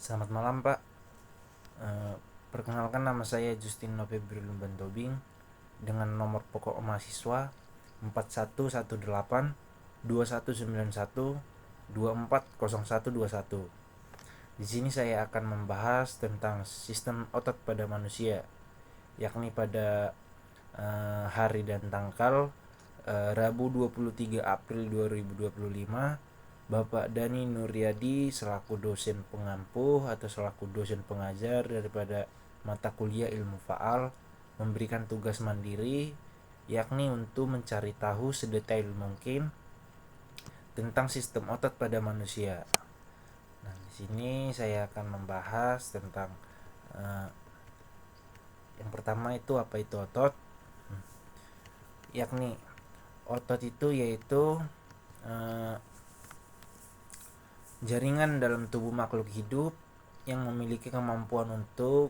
Selamat malam Pak. Eh, Perkenalkan, nama saya Justin November Lumbantobing dengan nomor pokok mahasiswa 4118 2191 240121. Di sini saya akan membahas tentang sistem otot pada manusia, yakni pada hari dan tanggal Rabu 23 April 2025, Bapak Dani Nuryadi selaku dosen pengampuh atau selaku dosen pengajar daripada mata kuliah ilmu faal memberikan tugas mandiri, yakni untuk mencari tahu sedetail mungkin tentang sistem otot pada manusia. Nah, di sini saya akan membahas tentang uh, yang pertama itu apa itu otot, yakni otot itu yaitu uh, jaringan dalam tubuh makhluk hidup yang memiliki kemampuan untuk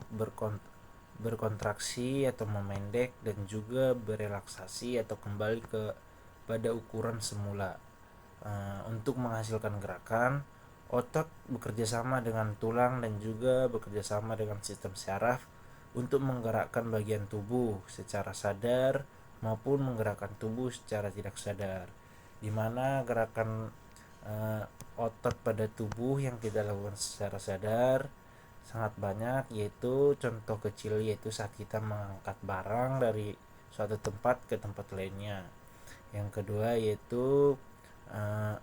berkontraksi atau memendek dan juga berelaksasi atau kembali ke pada ukuran semula. Untuk menghasilkan gerakan, otot bekerja sama dengan tulang dan juga bekerja sama dengan sistem syaraf untuk menggerakkan bagian tubuh secara sadar maupun menggerakkan tubuh secara tidak sadar, di mana gerakan otot pada tubuh yang kita lakukan secara sadar sangat banyak, yaitu contoh kecil yaitu saat kita mengangkat barang dari suatu tempat ke tempat lainnya. Yang kedua yaitu uh,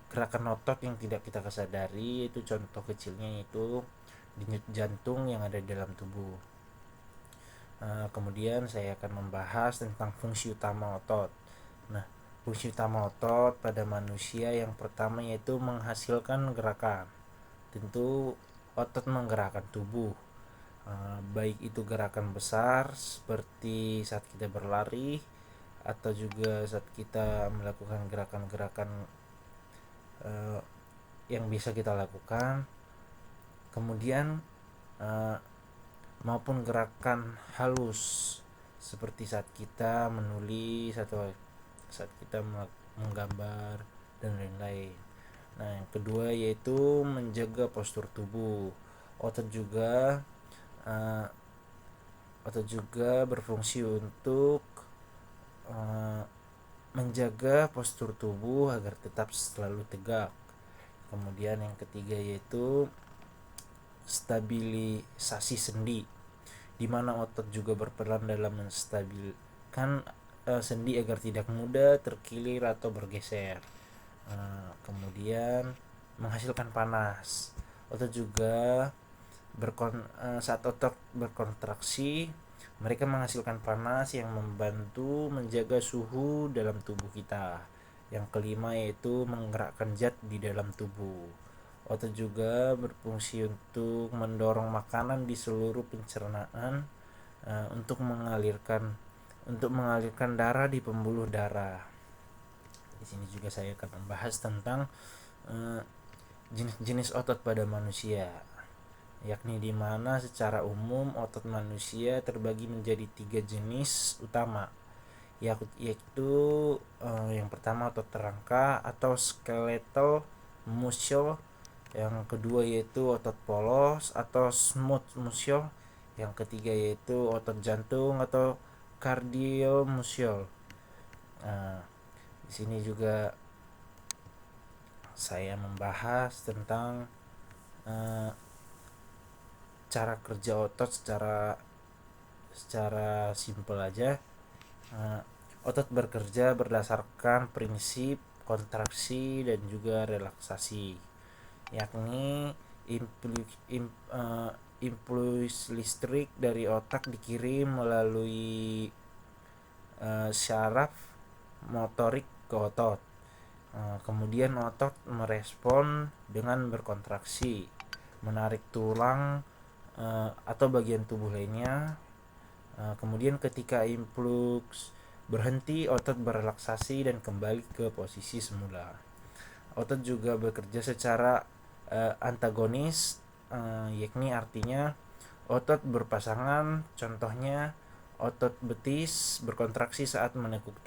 gerakan otot yang tidak kita kesadari, itu contoh kecilnya yaitu denyut jantung yang ada di dalam tubuh. Kemudian saya akan membahas tentang fungsi utama otot. Nah, fungsi utama otot pada manusia yang pertama yaitu menghasilkan gerakan. Tentu otot menggerakkan tubuh, baik itu gerakan besar seperti saat kita berlari atau juga saat kita melakukan gerakan-gerakan yang bisa kita lakukan. Kemudian maupun gerakan halus seperti saat kita menulis atau saat kita menggambar dan lain-lain. Nah, yang kedua yaitu menjaga postur tubuh. Otot juga uh, otot juga berfungsi untuk uh, menjaga postur tubuh agar tetap selalu tegak. Kemudian yang ketiga yaitu stabilisasi sendi, di mana otot juga berperan dalam menstabilkan sendi agar tidak mudah terkilir atau bergeser. Kemudian menghasilkan panas. Otot juga saat otot berkontraksi, mereka menghasilkan panas yang membantu menjaga suhu dalam tubuh kita. Yang kelima yaitu menggerakkan zat di dalam tubuh. Otot juga berfungsi untuk mendorong makanan di seluruh pencernaan, untuk mengalirkan darah di pembuluh darah. Di sini juga saya akan membahas tentang jenis-jenis otot pada manusia, yakni di mana secara umum otot manusia terbagi menjadi 3 jenis utama, yaitu yang pertama otot rangka atau skeletal muscle, yang kedua yaitu otot polos atau smooth muscle, yang ketiga yaitu otot jantung atau cardio muscle. Nah, di sini juga saya membahas tentang uh, cara kerja otot secara simpel aja. Otot bekerja berdasarkan prinsip kontraksi dan juga relaksasi, yakni impuls listrik dari otak dikirim melalui syaraf motorik ke otot. Kemudian otot merespon dengan berkontraksi, menarik tulang atau bagian tubuh lainnya. Kemudian ketika impuls berhenti, otot berelaksasi dan kembali ke posisi semula. Otot juga bekerja secara antagonis, yakni artinya otot berpasangan. Contohnya otot betis berkontraksi saat menekuk,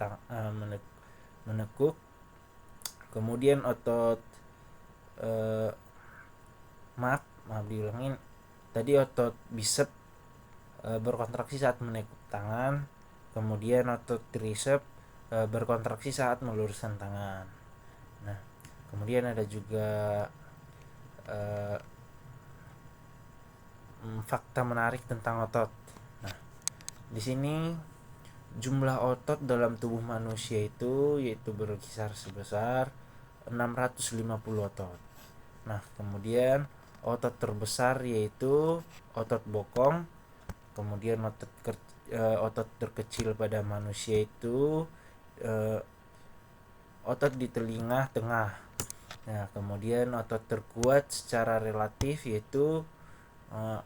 kemudian otot eh, maaf diulangin. Tadi otot bicep berkontraksi saat menekuk tangan, kemudian otot tricep berkontraksi saat meluruskan tangan. Nah, kemudian ada juga eh, fakta menarik tentang otot. Nah, di sini jumlah otot dalam tubuh manusia itu yaitu berkisar sebesar 650 otot. Nah, kemudian otot terbesar yaitu otot bokong, kemudian otot terkecil pada manusia itu eh, otot di telinga tengah. Nah, kemudian otot terkuat secara relatif yaitu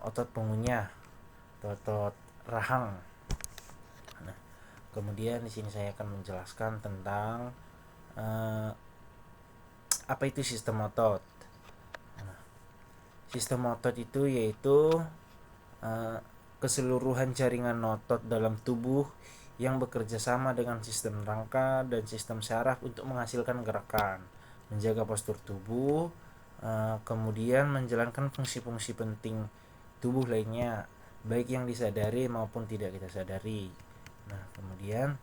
otot pengunyah, otot rahang. Nah, kemudian di sini saya akan menjelaskan tentang uh, apa itu sistem otot. Nah, sistem otot itu yaitu uh, keseluruhan jaringan otot dalam tubuh yang bekerja sama dengan sistem rangka dan sistem syaraf untuk menghasilkan gerakan, menjaga postur tubuh, kemudian menjalankan fungsi-fungsi penting tubuh lainnya, baik yang disadari maupun tidak kita sadari. Nah, kemudian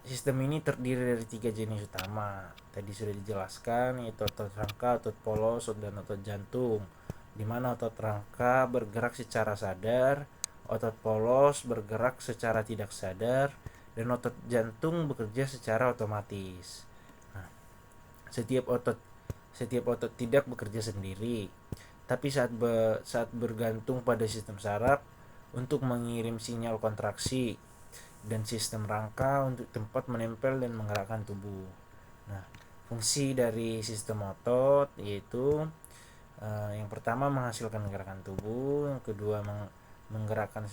sistem ini terdiri dari 3 jenis utama. Tadi sudah dijelaskan, yaitu otot rangka, otot polos, dan otot jantung. Di mana otot rangka bergerak secara sadar, otot polos bergerak secara tidak sadar, dan otot jantung bekerja secara otomatis. Nah, setiap otot tidak bekerja sendiri, tapi saat bergantung pada sistem saraf untuk mengirim sinyal kontraksi dan sistem rangka untuk tempat menempel dan menggerakkan tubuh. Nah, fungsi dari sistem otot yaitu yang pertama menghasilkan gerakan tubuh, yang kedua menggerakkan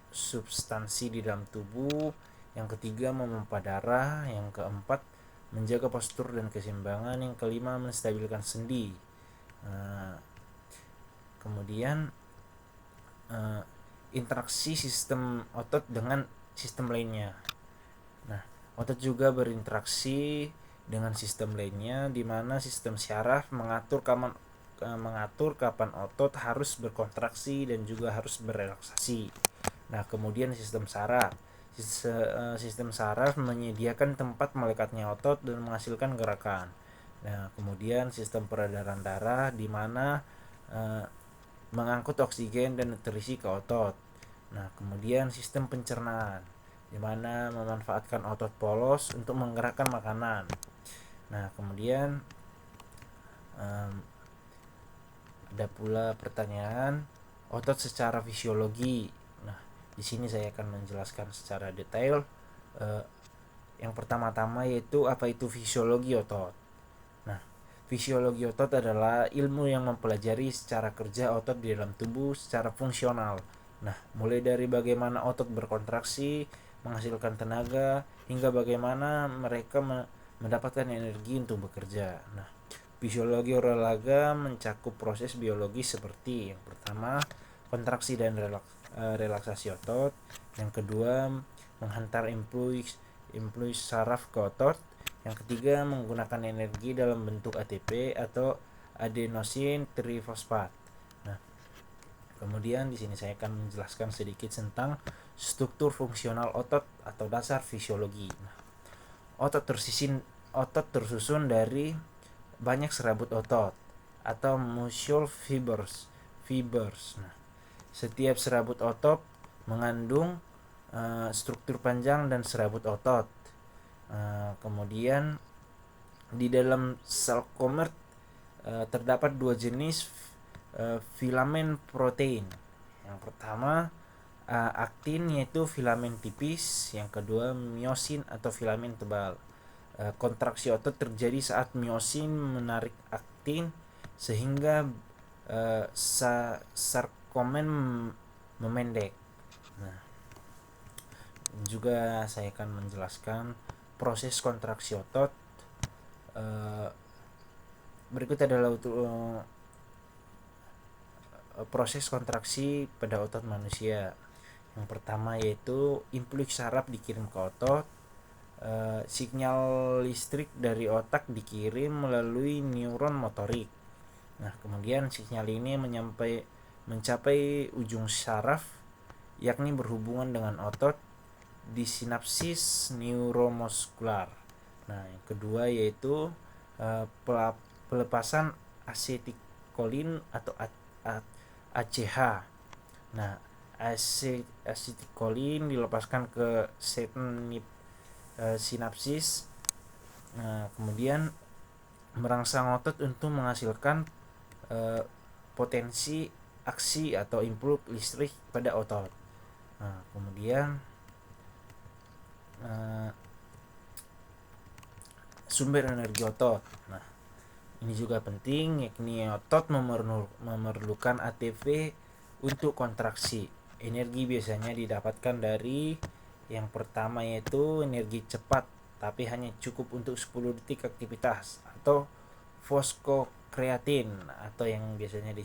substansi di dalam tubuh, yang ketiga memompa darah, yang keempat menjaga postur dan keseimbangan, yang kelima menstabilkan sendi. Kemudian interaksi sistem otot dengan sistem lainnya. Nah, otot juga berinteraksi dengan sistem lainnya, di mana sistem syaraf mengatur kapan otot harus berkontraksi dan juga harus berelaksasi. Nah, kemudian sistem saraf menyediakan tempat melekatnya otot dan menghasilkan gerakan. Nah, kemudian sistem peredaran darah di mana mengangkut oksigen dan nutrisi ke otot. Nah, kemudian sistem pencernaan di mana memanfaatkan otot polos untuk menggerakkan makanan. Nah, kemudian ada pula pertanyaan otot secara fisiologi. Nah, di sini saya akan menjelaskan secara detail. Yang pertama-tama yaitu apa itu fisiologi otot. Nah, fisiologi otot adalah ilmu yang mempelajari secara kerja otot di dalam tubuh secara fungsional. Nah, mulai dari bagaimana otot berkontraksi, menghasilkan tenaga, hingga bagaimana mereka mendapatkan energi untuk bekerja. Nah, fisiologi olahraga mencakup proses biologis seperti yang pertama, kontraksi dan relaksasi otot, yang kedua, menghantar impuls saraf ke otot, yang ketiga, menggunakan energi dalam bentuk ATP atau adenosin trifosfat. Nah, kemudian di sini saya akan menjelaskan sedikit tentang struktur fungsional otot atau dasar fisiologi. Nah, otot tersusun dari banyak serabut otot atau muscle fibers. Nah, setiap serabut otot mengandung struktur panjang dan serabut otot. Kemudian di dalam sarkomer terdapat dua jenis filamen protein. Yang pertama aktin yaitu filamen tipis, yang kedua miosin atau filamen tebal. Kontraksi otot terjadi saat miosin menarik aktin sehingga sarkomen memendek. Nah, juga saya akan menjelaskan proses kontraksi otot. Berikut adalah proses kontraksi pada otot manusia. Yang pertama yaitu impuls saraf dikirim ke otot. sinyal listrik dari otak dikirim melalui neuron motorik. Nah, kemudian sinyal ini mencapai ujung saraf, yakni berhubungan dengan otot di sinapsis neuromuskular. Nah, yang kedua yaitu pelepasan asetilkolin atau ACH. Nah, asetilkolin dilepaskan ke sinapsis. Nah, kemudian merangsang otot untuk menghasilkan potensi aksi atau impuls listrik pada otot. Nah, kemudian sumber energi otot. Nah, ini juga penting, yakni otot memerlukan ATP untuk kontraksi. Energi biasanya didapatkan dari yang pertama yaitu energi cepat, tapi hanya cukup untuk 10 detik aktivitas, atau fosfokreatin, atau yang biasanya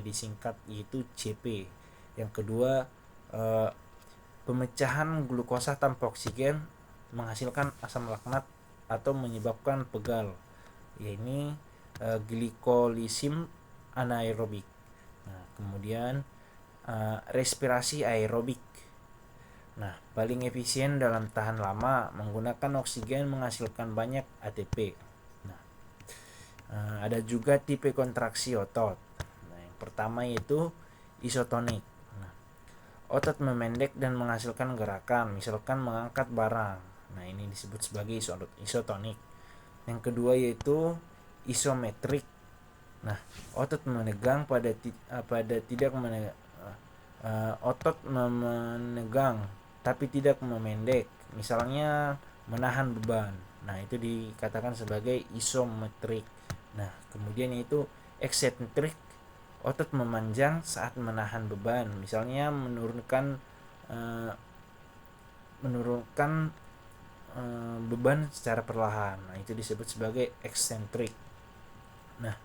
disingkat yaitu CP. Yang kedua, pemecahan glukosa tanpa oksigen menghasilkan asam laknat atau menyebabkan pegal, yaitu glikolisim anaerobik. Nah, kemudian respirasi aerobik. Nah, paling efisien dalam tahan lama menggunakan oksigen menghasilkan banyak ATP. Nah, ada juga tipe kontraksi otot. Nah, yang pertama yaitu isotonik. Nah, otot memendek dan menghasilkan gerakan, misalkan mengangkat barang. Nah, ini disebut sebagai isotonik. Yang kedua yaitu isometrik. Nah, otot menegang otot menegang tapi tidak memendek, misalnya menahan beban. Nah, itu dikatakan sebagai isometrik. Nah, kemudian yaitu eksentrik. Otot memanjang saat menahan beban, misalnya menurunkan beban secara perlahan. Nah, itu disebut sebagai eksentrik. Nah,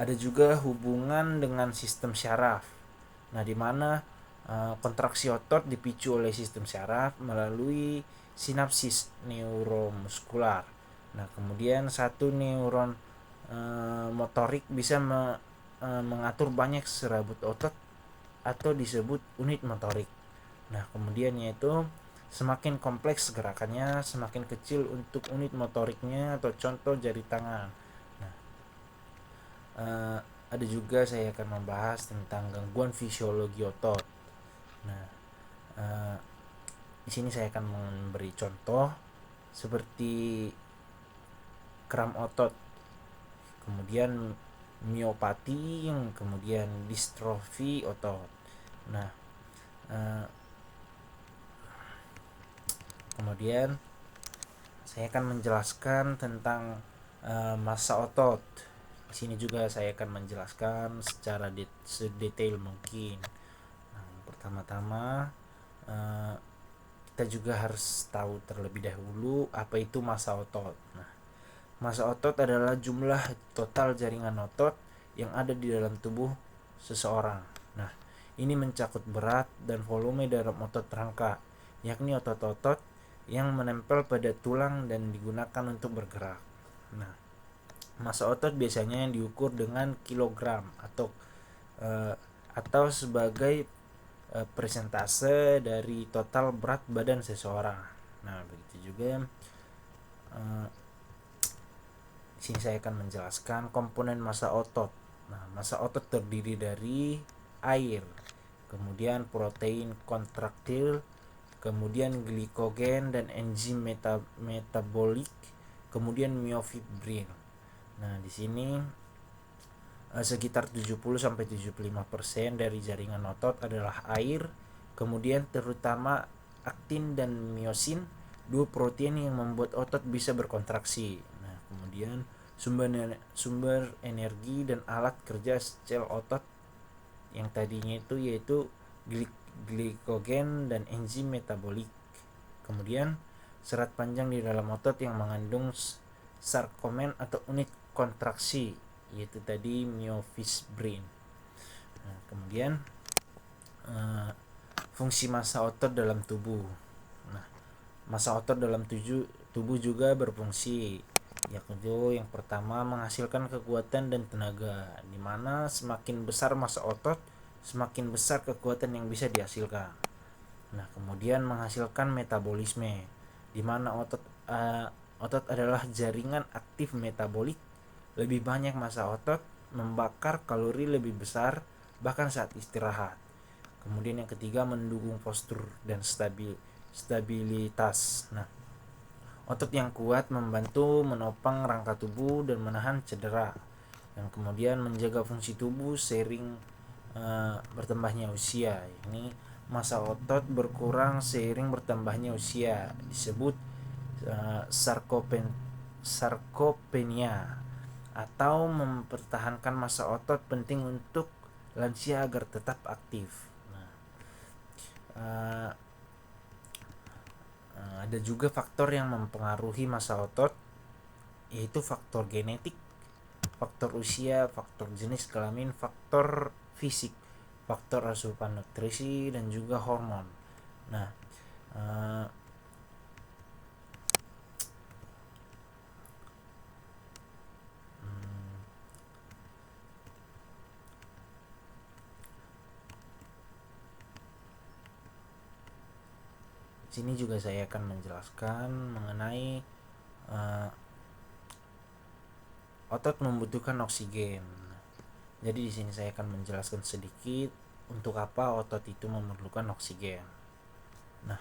ada juga hubungan dengan sistem syaraf. Nah, di mana kontraksi otot dipicu oleh sistem syaraf melalui sinapsis neuromuskular. Nah, kemudian satu neuron motorik bisa mengatur banyak serabut otot atau disebut unit motorik. Nah, kemudian yaitu semakin kompleks gerakannya, semakin kecil untuk unit motoriknya, atau contoh jari tangan. Nah, ada juga saya akan membahas tentang gangguan fisiologi otot. Nah, di sini saya akan memberi contoh seperti kram otot, kemudian miopati, yang kemudian distrofi otot. Nah, kemudian saya akan menjelaskan tentang massa otot. Di sini juga saya akan menjelaskan secara sedetail mungkin. Nah, pertama-tama kita juga harus tahu terlebih dahulu apa itu massa otot. Nah, massa otot adalah jumlah total jaringan otot yang ada di dalam tubuh seseorang. Nah, ini mencakup berat dan volume dalam otot rangka, yakni otot-otot yang menempel pada tulang dan digunakan untuk bergerak. Nah, massa otot biasanya diukur dengan kilogram atau sebagai persentase dari total berat badan seseorang. Nah, begitu juga di sini saya akan menjelaskan komponen massa otot. Nah, massa otot terdiri dari air, kemudian protein kontraktil, kemudian glikogen dan enzim metabolik, kemudian miofibrin. Nah, di sini sekitar 70-75% dari jaringan otot adalah air, kemudian terutama aktin dan miosin, dua protein yang membuat otot bisa berkontraksi. Nah, kemudian sumber energi dan alat kerja sel otot yang tadinya itu yaitu glikogen dan enzim metabolik. Kemudian serat panjang di dalam otot yang mengandung sarkomen atau unit kontraksi, yaitu tadi miofibrin. Nah, kemudian fungsi massa otot dalam tubuh. Nah, Massa otot dalam tubuh juga berfungsi, yaitu yang pertama menghasilkan kekuatan dan tenaga, di mana semakin besar massa otot, semakin besar kekuatan yang bisa dihasilkan. Nah, kemudian menghasilkan metabolisme, di mana otot adalah jaringan aktif metabolik. Lebih banyak massa otot membakar kalori lebih besar bahkan saat istirahat. Kemudian yang ketiga mendukung postur dan stabilitas. Nah, otot yang kuat membantu menopang rangka tubuh dan menahan cedera. Yang kemudian menjaga fungsi tubuh seiring bertambahnya usia. Ini massa otot berkurang seiring bertambahnya usia, disebut sarkopenia, atau mempertahankan massa otot penting untuk lansia agar tetap aktif. Nah, ada juga faktor yang mempengaruhi massa otot, yaitu faktor genetik, faktor usia, faktor jenis kelamin, faktor fisik, faktor asupan nutrisi, dan juga hormon. Nah, uh, sini juga saya akan menjelaskan mengenai otot membutuhkan oksigen. Jadi di sini saya akan menjelaskan sedikit untuk apa otot itu memerlukan oksigen. Nah,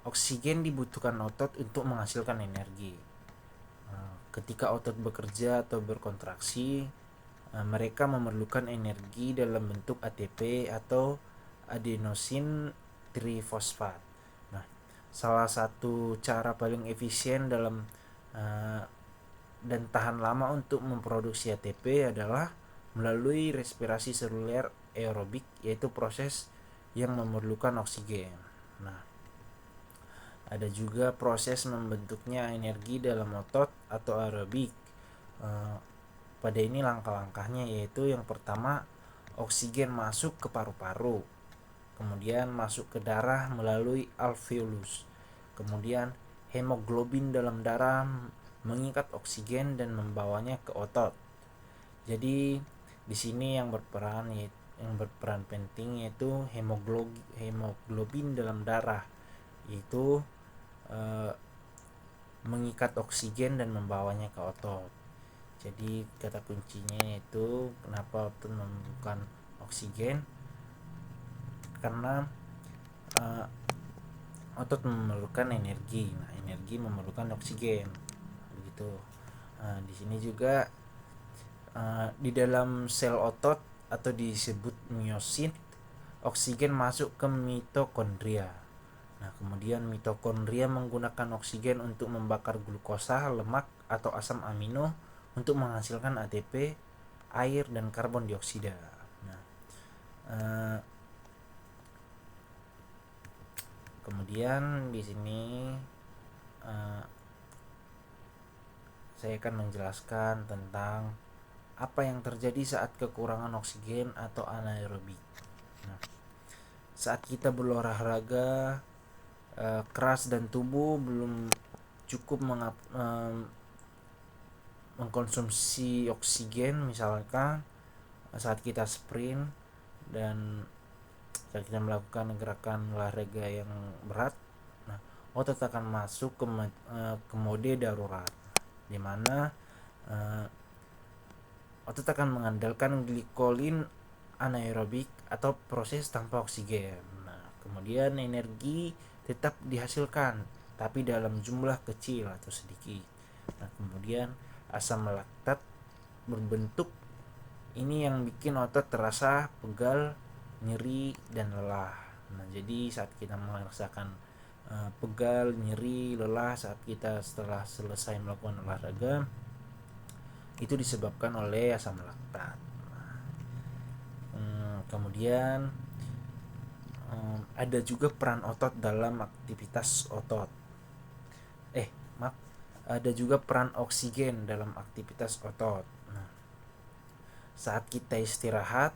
oksigen dibutuhkan otot untuk menghasilkan energi. Ketika otot bekerja atau berkontraksi, mereka memerlukan energi dalam bentuk ATP atau adenosin trifosfat. Nah, salah satu cara paling efisien dalam dan tahan lama untuk memproduksi ATP adalah melalui respirasi seluler aerobik, yaitu proses yang memerlukan oksigen. Nah, ada juga proses membentuknya energi dalam otot atau aerobik. Pada ini langkah-langkahnya, yaitu yang pertama oksigen masuk ke paru-paru, kemudian masuk ke darah melalui alveolus, kemudian hemoglobin dalam darah mengikat oksigen dan membawanya ke otot. Jadi di sini yang berperan penting yaitu hemoglobin dalam darah, yaitu mengikat oksigen dan membawanya ke otot. Jadi kata kuncinya itu kenapa otot memerlukan oksigen, karena otot memerlukan energi. Nah, energi memerlukan oksigen. Begitu. Di sini juga di dalam sel otot atau disebut miosit, oksigen masuk ke mitokondria. Nah, kemudian mitokondria menggunakan oksigen untuk membakar glukosa, lemak, atau asam amino untuk menghasilkan ATP, air, dan karbon dioksida. Nah, kemudian di sini saya akan menjelaskan tentang apa yang terjadi saat kekurangan oksigen atau anaerobik. Nah, saat kita berolahraga keras dan tubuh belum cukup mengkonsumsi oksigen, misalkan saat kita sprint dan saat kita melakukan gerakan olahraga yang berat, nah, otot akan masuk ke mode darurat, di mana otot akan mengandalkan glikolin anaerobik atau proses tanpa oksigen. Nah, kemudian energi tetap dihasilkan tapi dalam jumlah kecil atau sedikit. Nah, kemudian asam laktat berbentuk ini yang bikin otot terasa pegal, nyeri, dan lelah. Nah, jadi saat kita merasakan pegal, nyeri, lelah saat kita setelah selesai melakukan olahraga, itu disebabkan oleh asam laktat. Kemudian ada juga peran otot dalam aktivitas otot. Ada juga peran oksigen dalam aktivitas otot. Nah, saat kita istirahat,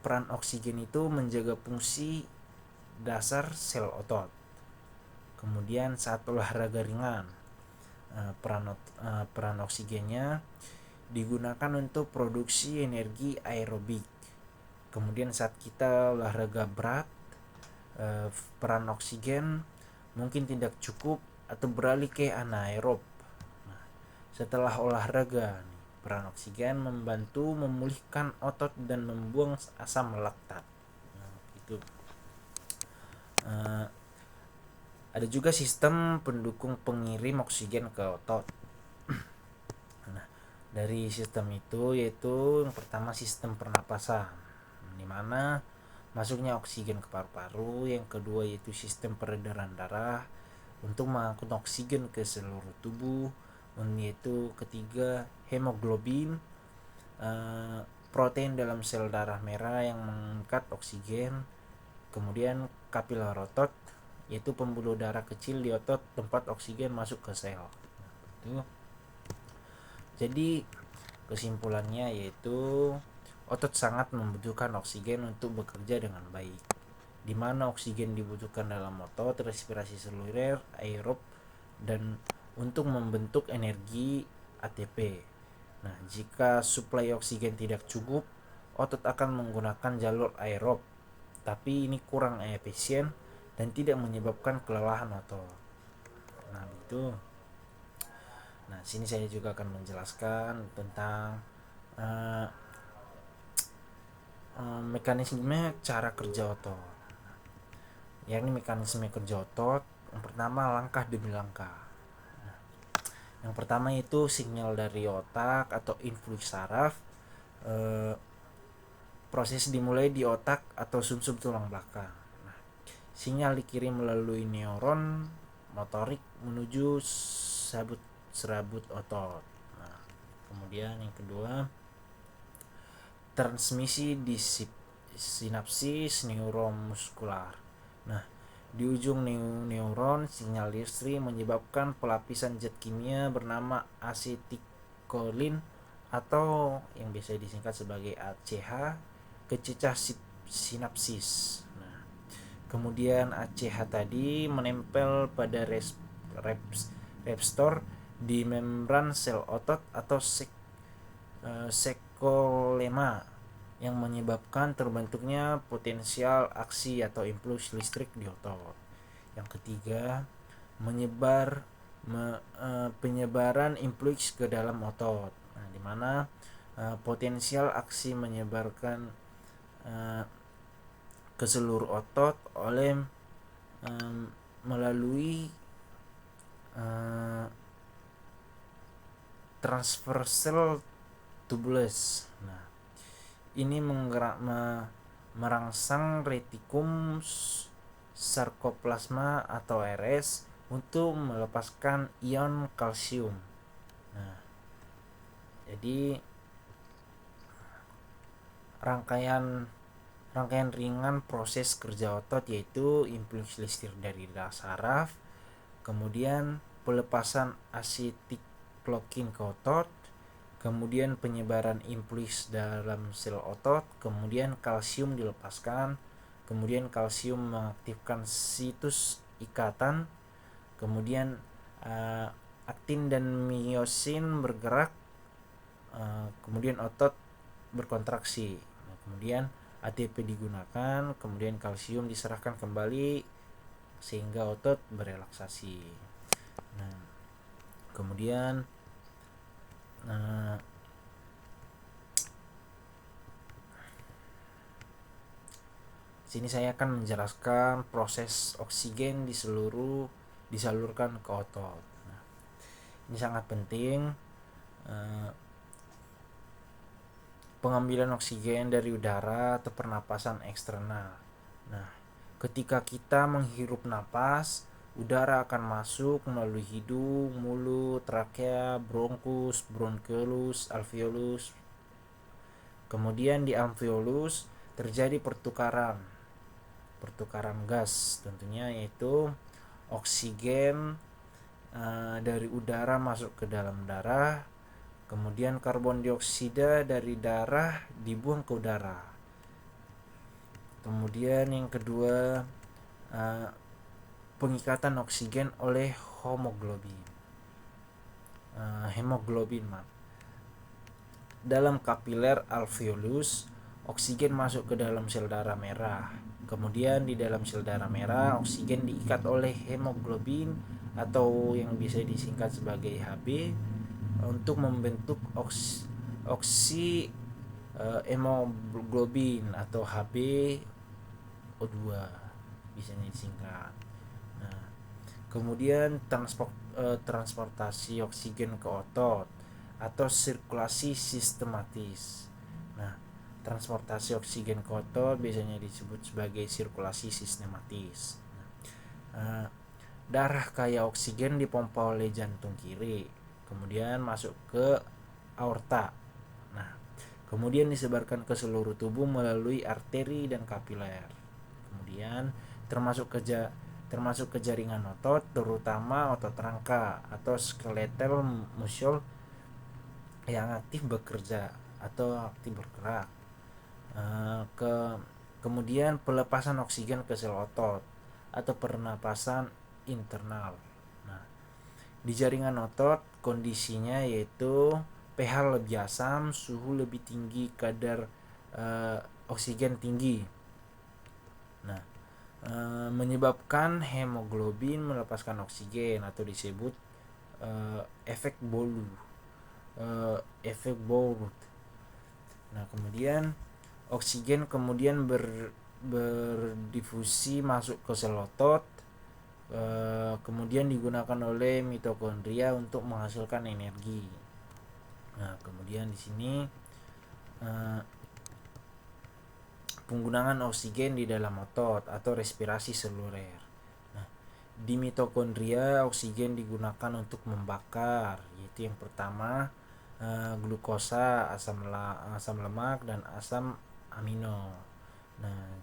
peran oksigen itu menjaga fungsi dasar sel otot. Kemudian saat olahraga ringan, peran oksigennya digunakan untuk produksi energi aerobik. Kemudian saat kita olahraga berat, peran oksigen mungkin tidak cukup atau beralih ke anaerob. Nah, setelah olahraga, peran oksigen membantu memulihkan otot dan membuang asam laktat. Nah, itu. Ada juga sistem pendukung pengirim oksigen ke otot. Nah, dari sistem itu yaitu yang pertama sistem pernapasan, di mana masuknya oksigen ke paru-paru. Yang kedua yaitu sistem peredaran darah untuk mengangkut oksigen ke seluruh tubuh. Yaitu ketiga hemoglobin, protein dalam sel darah merah yang mengangkat oksigen. Kemudian kapiler otot, yaitu pembuluh darah kecil di otot tempat oksigen masuk ke sel. Itu. Jadi kesimpulannya yaitu otot sangat membutuhkan oksigen untuk bekerja dengan baik. Di mana oksigen dibutuhkan dalam otot, respirasi seluler, aerob, dan untuk membentuk energi ATP. Nah, jika suplai oksigen tidak cukup, otot akan menggunakan jalur aerob, tapi ini kurang efisien dan tidak menyebabkan kelelahan otot. Nah, itu. Nah, sini saya juga akan menjelaskan tentang mekanisme cara kerja otot. Yakni mekanisme kerja otot, yang pertama langkah demi langkah. Nah, yang pertama itu sinyal dari otak atau influx saraf. Proses dimulai di otak atau sumsum tulang belakang. Nah, sinyal dikirim melalui neuron motorik menuju serabut otot. Nah, kemudian yang kedua, transmisi di sinapsis neuromuskular. Nah, di ujung neuron sinyal listrik menyebabkan pelapisan zat kimia bernama asetilkolin atau yang biasa disingkat sebagai ACH ke cecah sinapsis. Nah, kemudian ACH tadi menempel pada reseptor di membran sel otot atau sekolema yang menyebabkan terbentuknya potensial aksi atau impuls listrik di otot. Yang ketiga, penyebaran impuls ke dalam otot. Nah, di mana potensial aksi menyebarkan ke seluruh otot melalui transversal tubulus. Nah, ini merangsang retikum sarkoplasma atau RS untuk melepaskan ion kalsium. Nah, jadi rangkaian ringan proses kerja otot yaitu impuls listrik dari saraf, kemudian pelepasan asetilkolin ke otot, kemudian penyebaran impuls dalam sel otot, kemudian kalsium dilepaskan, kemudian kalsium mengaktifkan situs ikatan, kemudian aktin dan miosin bergerak, kemudian otot berkontraksi. Nah, kemudian ATP digunakan, kemudian kalsium diserahkan kembali sehingga otot berelaksasi. Nah, kemudian sini saya akan menjelaskan proses oksigen disalurkan ke otot. Nah, ini sangat penting. Pengambilan oksigen dari udara atau pernapasan eksternal. Nah, ketika kita menghirup napas, udara akan masuk melalui hidung, mulut, trakea, bronkus, bronchiolus, alveolus. Kemudian di alveolus terjadi pertukaran gas tentunya, yaitu oksigen dari udara masuk ke dalam darah, kemudian karbon dioksida dari darah dibuang ke udara. Kemudian yang kedua, pengikatan oksigen oleh hemoglobin. Dalam kapiler alveolus, oksigen masuk ke dalam sel darah merah. Kemudian di dalam sel darah merah, oksigen diikat oleh hemoglobin atau yang bisa disingkat sebagai Hb untuk membentuk hemoglobin atau HbO2 bisa disingkat. Nah, kemudian transportasi oksigen ke otot atau sirkulasi sistematis. Nah, transportasi oksigen ke otot biasanya disebut sebagai sirkulasi sistematis. Darah kaya oksigen dipompa oleh jantung kiri, kemudian masuk ke aorta. Nah, kemudian disebarkan ke seluruh tubuh melalui arteri dan kapiler. Kemudian termasuk ke jaringan otot, terutama otot rangka atau skeletal muscle yang aktif bekerja atau aktif bergerak. Kemudian pelepasan oksigen ke sel otot atau pernapasan internal. Nah, di jaringan otot kondisinya yaitu pH lebih asam, suhu lebih tinggi, kadar oksigen tinggi. Nah, menyebabkan hemoglobin melepaskan oksigen atau disebut efek Bolt. Nah, kemudian oksigen kemudian berdifusi masuk ke sel otot, kemudian digunakan oleh mitokondria untuk menghasilkan energi. Nah, kemudian di sini penggunaan oksigen di dalam otot atau respirasi seluler. Nah, di mitokondria oksigen digunakan untuk membakar, yaitu yang pertama glukosa, asam lemak, dan asam amino. Nah,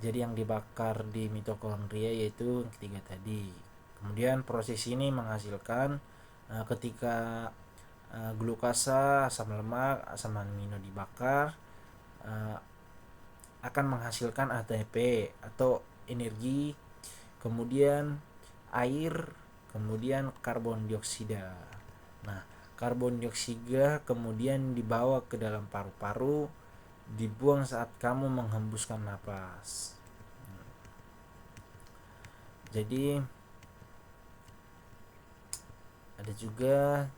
jadi yang dibakar di mitokondria yaitu yang ketiga tadi. Kemudian proses ini menghasilkan ketika glukosa, asam lemak, asam amino dibakar akan menghasilkan ATP atau energi, kemudian air, kemudian karbon dioksida. Nah, karbon dioksida kemudian dibawa ke dalam paru-paru, dibuang saat kamu menghembuskan napas. Jadi ada juga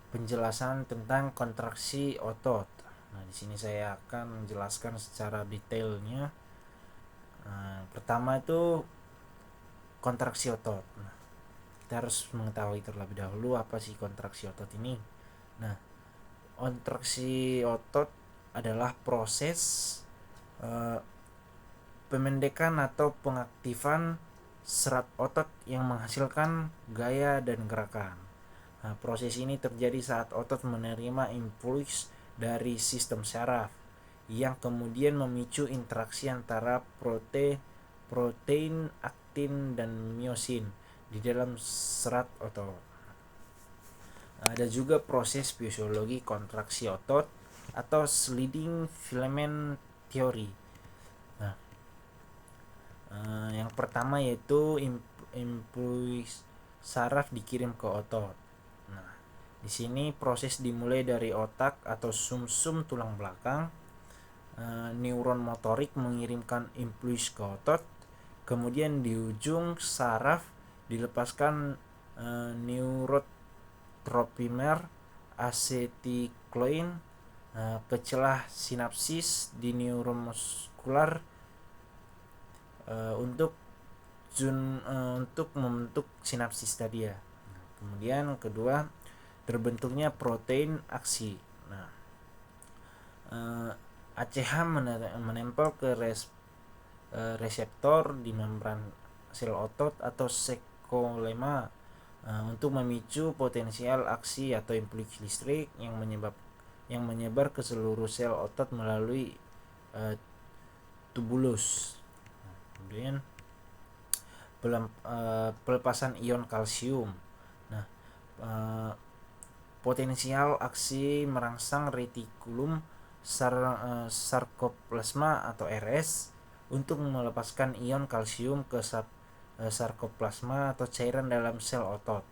penjelasan tentang kontraksi otot. Nah, di sini saya akan menjelaskan secara detailnya. Pertama itu kontraksi otot. Nah, kita harus mengetahui terlebih dahulu apa sih kontraksi otot ini. Nah, kontraksi otot adalah proses pemendekan atau pengaktifan serat otot yang menghasilkan gaya dan gerakan. Nah, proses ini terjadi saat otot menerima impuls dari sistem saraf yang kemudian memicu interaksi antara protein, aktin, dan miosin di dalam serat otot. Ada juga proses fisiologi kontraksi otot atau sliding filament theory. Nah, yang pertama yaitu impuls saraf dikirim ke otot. Nah, di sini proses dimulai dari otak atau sumsum tulang belakang. Neuron motorik mengirimkan impuls ke otot, kemudian di ujung saraf dilepaskan neurotropimer acetycloin ke celah sinapsis di neuron muskular untuk membentuk sinapsis tadi ya. Kemudian kedua, terbentuknya protein aksi. Nah, ACH menempel ke reseptor di membran sel otot atau sekolema untuk memicu potensial aksi atau impuls listrik yang menyebar ke seluruh sel otot melalui tubulus. Kemudian pelepasan ion kalsium. Nah, potensial aksi merangsang retikulum sarkoplasma atau RS untuk melepaskan ion kalsium ke sarkoplasma atau cairan dalam sel otot.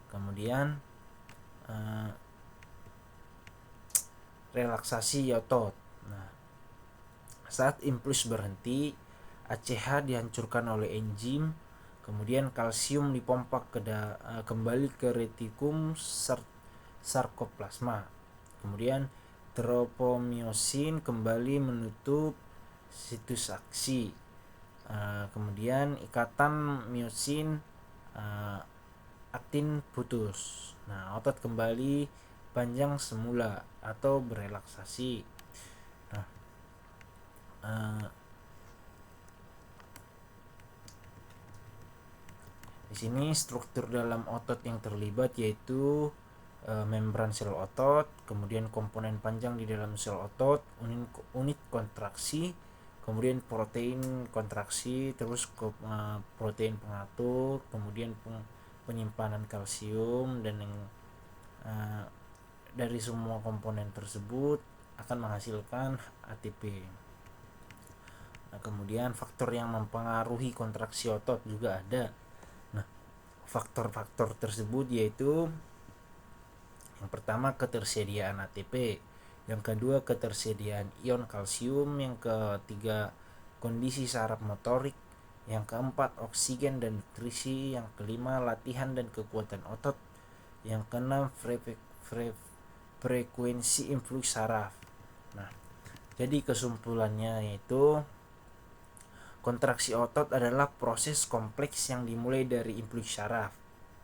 Kemudian relaksasi otot. Nah, saat impuls berhenti, ACH dihancurkan oleh enzim, kemudian kalsium dipompa kembali ke retikum sarkoplasma. Kemudian tropomyosin kembali menutup situs aksi. Kemudian ikatan myosin aktin putus. Nah, otot kembali panjang semula atau berelaksasi. Nah, di sini struktur dalam otot yang terlibat yaitu membran sel otot, kemudian komponen panjang di dalam sel otot, unit kontraksi, kemudian protein kontraksi, terus protein pengatur, kemudian penyimpanan kalsium, dan yang dari semua komponen tersebut akan menghasilkan ATP. Nah, kemudian faktor yang mempengaruhi kontraksi otot juga ada. Nah, faktor-faktor tersebut yaitu yang pertama ketersediaan ATP, yang kedua ketersediaan ion kalsium, yang ketiga kondisi saraf motorik, yang keempat oksigen dan nutrisi, yang kelima latihan dan kekuatan otot, yang keenam frekuensi influx saraf. Nah, jadi kesimpulannya yaitu kontraksi otot adalah proses kompleks yang dimulai dari influx saraf.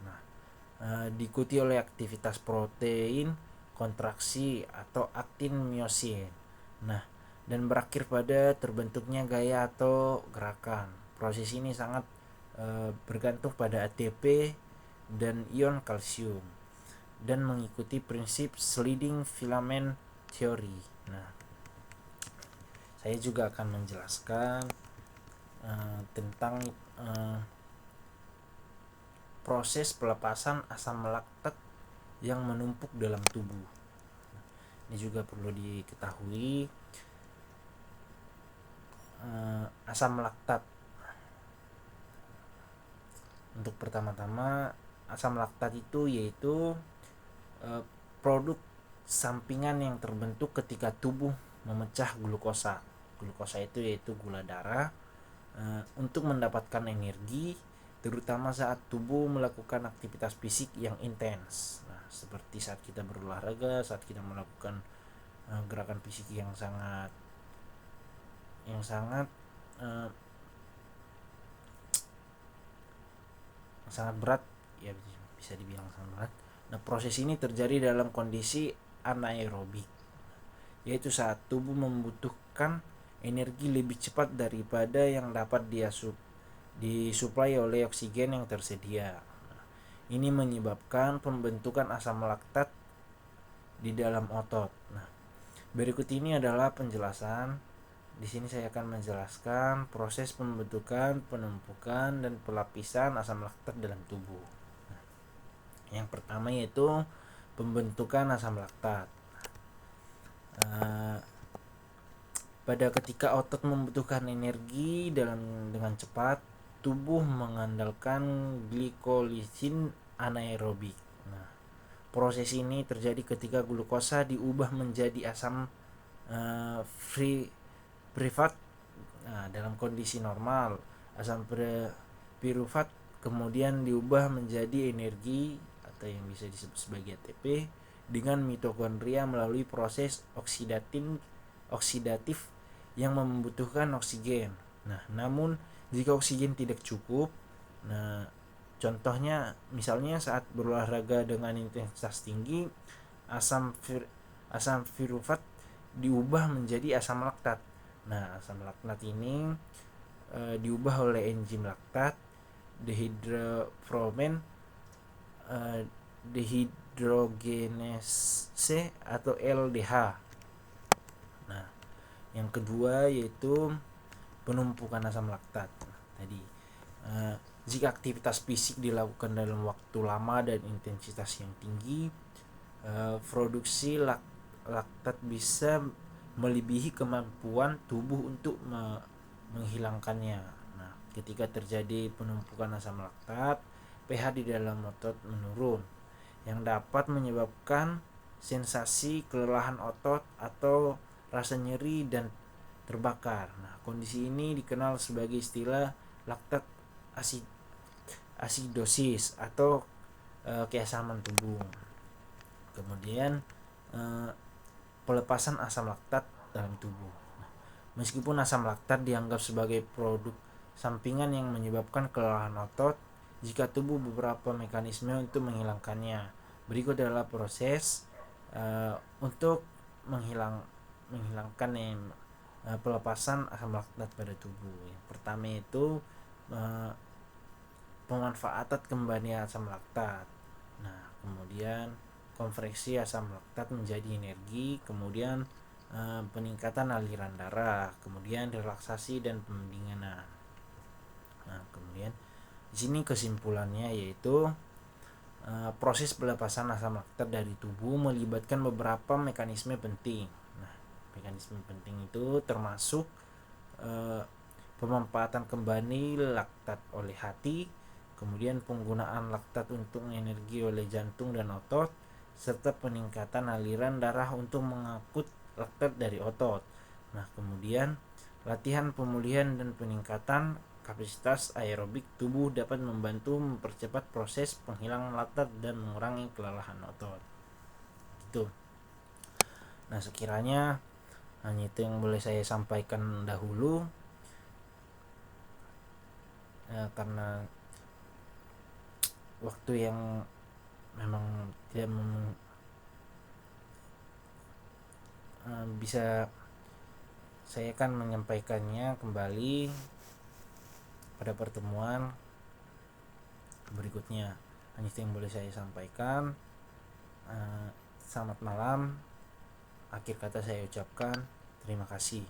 Nah, diikuti oleh aktivitas protein kontraksi atau aktin myosin. Nah, dan berakhir pada terbentuknya gaya atau gerakan. Proses ini sangat bergantung pada ATP dan ion kalsium dan mengikuti prinsip sliding filament theory. Nah, saya juga akan menjelaskan tentang proses pelepasan asam laktat yang menumpuk dalam tubuh. Ini juga perlu diketahui, asam laktat. Untuk pertama-tama, asam laktat itu yaitu produk sampingan yang terbentuk ketika tubuh memecah glukosa. Glukosa itu yaitu gula darah untuk mendapatkan energi, terutama saat tubuh melakukan aktivitas fisik yang intens. Nah, seperti saat kita berolahraga, saat kita melakukan gerakan fisik yang sangat berat, ya bisa dibilang sangat berat. Nah, proses ini terjadi dalam kondisi anaerobik, yaitu saat tubuh membutuhkan energi lebih cepat daripada yang dapat disuplai oleh oksigen yang tersedia. Ini menyebabkan pembentukan asam laktat di dalam otot. Nah, berikut ini adalah penjelasan. Di sini saya akan menjelaskan proses pembentukan, penumpukan, dan pelapisan asam laktat dalam tubuh. Nah, yang pertama yaitu pembentukan asam laktat. Pada ketika otot membutuhkan energi dengan cepat, tubuh mengandalkan glikolisin anaerobik. Nah, proses ini terjadi ketika glukosa diubah menjadi asam pirufat. Nah, dalam kondisi normal, asam pirufat kemudian diubah menjadi energi atau yang bisa disebut sebagai ATP dengan mitokondria melalui proses oksidatif yang membutuhkan oksigen. Nah, namun jika oksigen tidak cukup, nah contohnya misalnya saat berolahraga dengan intensitas tinggi, asam pirufat diubah menjadi asam laktat. Nah, asam laktat ini diubah oleh enzim laktat dehidrogenase atau LDH. Nah, yang kedua yaitu penumpukan asam laktat. Tadi jika aktivitas fisik dilakukan dalam waktu lama dan intensitas yang tinggi, produksi laktat bisa melebihi kemampuan tubuh untuk menghilangkannya. Nah, ketika terjadi penumpukan asam laktat, pH di dalam otot menurun yang dapat menyebabkan sensasi kelelahan otot atau rasa nyeri dan terbakar. Nah, kondisi ini dikenal sebagai istilah laktat asidosis atau keasaman tubuh. Kemudian pelepasan asam laktat dalam tubuh. Meskipun asam laktat dianggap sebagai produk sampingan yang menyebabkan kelelahan otot, jika tubuh beberapa mekanisme untuk menghilangkannya. Berikut adalah proses untuk menghilangkan pelepasan asam laktat pada tubuh. Yang pertama itu pemanfaatan kembali asam laktat. Nah, kemudian konversi asam laktat menjadi energi, kemudian peningkatan aliran darah, kemudian relaksasi dan pendinginan. Nah, kemudian di sini kesimpulannya yaitu proses pelepasan asam laktat dari tubuh melibatkan beberapa mekanisme penting. Nah, mekanisme penting itu termasuk pemanfaatan kembali laktat oleh hati, kemudian penggunaan laktat untuk energi oleh jantung dan otot, serta peningkatan aliran darah untuk mengangkut laktat dari otot. Nah, kemudian latihan pemulihan dan peningkatan kapasitas aerobik tubuh dapat membantu mempercepat proses penghilangan laktat dan mengurangi kelelahan otot. Gitu. Nah, sekiranya hanya itu yang boleh saya sampaikan dahulu. Karena waktu yang memang tidak bisa saya akan menyampaikannya kembali pada pertemuan berikutnya. Hanya itu yang boleh saya sampaikan. Selamat malam. Akhir kata saya ucapkan terima kasih.